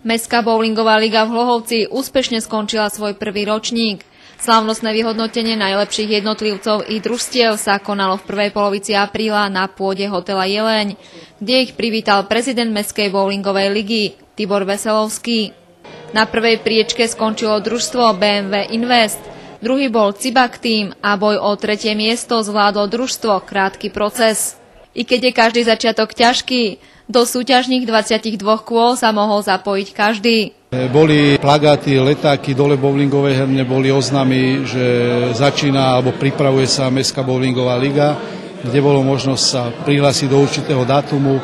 Mestská bowlingová liga v Hlohovci úspešne skončila svoj prvý ročník. Slávnostné vyhodnotenie najlepších jednotlivcov i družstiev sa konalo v prvej polovici apríla na pôde hotela Jeleň, kde ich privítal prezident Mestskej bowlingovej ligy Tibor Veselovský. Na prvej priečke skončilo družstvo BMW Invest, druhý bol Cibak Team a boj o tretie miesto zvládlo družstvo Krátky proces. I keď je každý začiatok ťažký, do súťažných 22 kôl sa mohol zapojiť každý. Boli plagáty, letáky dole bowlingovej herne, boli oznámy, že začína alebo pripravuje sa Mestská bowlingová liga, kde bolo možnosť sa prihlásiť do určitého dátumu.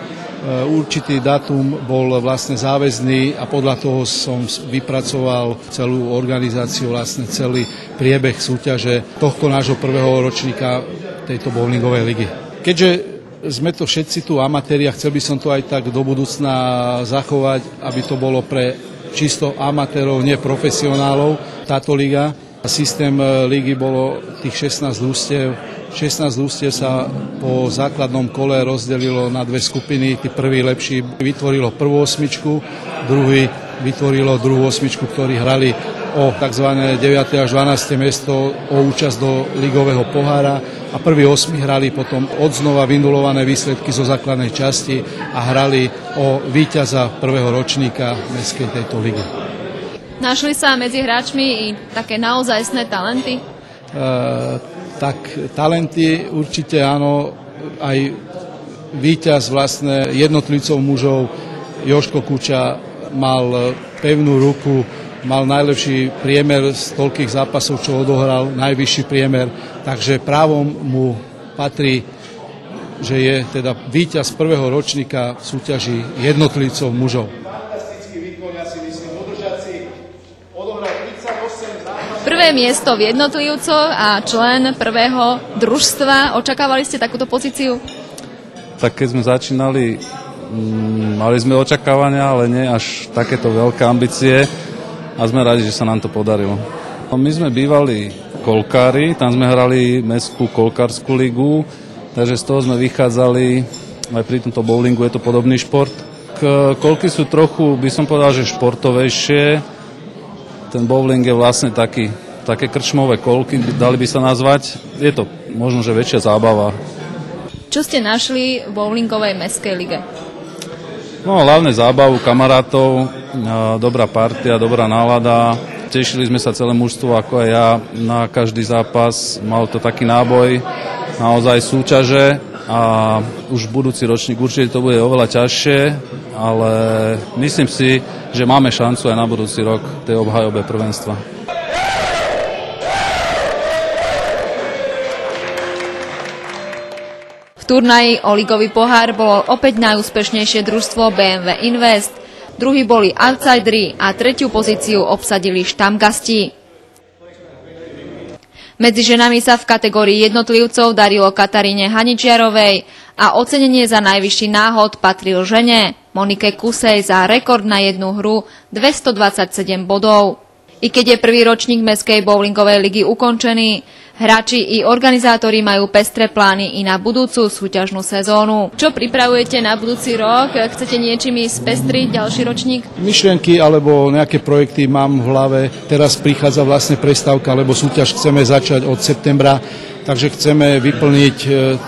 Určitý dátum bol vlastne záväzný a podľa toho som vypracoval celú organizáciu, vlastne celý priebeh súťaže tohto nášho prvého ročníka tejto bowlingovej ligy. Keďže sme to všetci tu amatéri a chcel by som to aj tak do budúcna zachovať, aby to bolo pre čisto amatérov, nie profesionálov, táto liga. Systém ligy bolo tých 16 družstiev. 16 družstiev sa po základnom kole rozdelilo na dve skupiny. Tí prví lepší vytvorilo prvú osmičku, druhý vytvorilo druhú osmičku, ktorí hrali o tzv. 9. až 12. miesto o účasť do ligového pohára a prví 8 hrali potom odznova vynulované výsledky zo základnej časti a hrali o víťaza prvého ročníka mestskej tejto ligy. Našli sa medzi hráčmi i také naozajstné talenty? Tak talenty určite áno, aj víťaz vlastne jednotlivcov mužov Jožko Kuča mal pevnú ruku, mal najlepší priemer z toľkých zápasov, čo odohral, najvyšší priemer, takže právom mu patrí, že je teda víťaz prvého ročníka v súťaži jednotlivcov mužov. Prvé miesto v jednotlivcoch a člen prvého družstva. Očakávali ste takúto pozíciu? Tak keď sme začínali, mali sme očakávania, ale nie až takéto veľké ambície a sme radi, že sa nám to podarilo. My sme bývali kolkári, tam sme hrali mestskú kolkárskú ligu, takže z toho sme vychádzali, aj pri tomto bowlingu je to podobný šport. Kolky sú trochu, by som povedal, že športovejšie. Ten bowling je vlastne také krčmové kolky, dali by sa nazvať. Je to možno, že väčšia zábava. Čo ste našli v bowlingovej mestskej lige? No, hlavne zábavu kamarátov, dobrá partia, dobrá nálada. Tešili sme sa celé mužstvo, ako aj ja, na každý zápas. Mal to taký náboj, naozaj súťaže a už budúci ročník určite to bude oveľa ťažšie, ale myslím si, že máme šancu aj na budúci rok tej obhajobe prvenstva. V turnaji o ligový pohár bolo opäť najúspešnejšie družstvo BMW Invest, druhý boli outsideri a tretiu pozíciu obsadili štamgasti. Medzi ženami sa v kategórii jednotlivcov darilo Kataríne Haničiarovej a ocenenie za najvyšší náhod patril žene Monike Kusej za rekord na jednu hru 227 bodov. I keď je prvý ročník Mestskej bowlingovej ligy ukončený, hráči i organizátori majú pestré plány i na budúcu súťažnú sezónu. Čo pripravujete na budúci rok? Chcete niečím spestriť ďalší ročník? Myšlienky alebo nejaké projekty mám v hlave. Teraz prichádza vlastne prestávka, lebo súťaž chceme začať od septembra, takže chceme vyplniť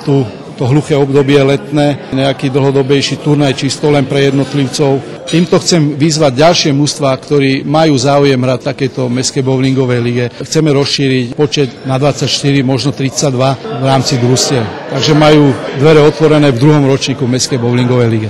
to hluché obdobie letné, nejaký dlhodobejší turnaj čisto len pre jednotlivcov. Týmto chcem vyzvať ďalšie mužstvá, ktorí majú záujem hrať takéto mestskej bowlingovej lige. Chceme rozšíriť počet na 24, možno 32 v rámci družstiev. Takže majú dvere otvorené v druhom ročníku mestskej bowlingovej lige.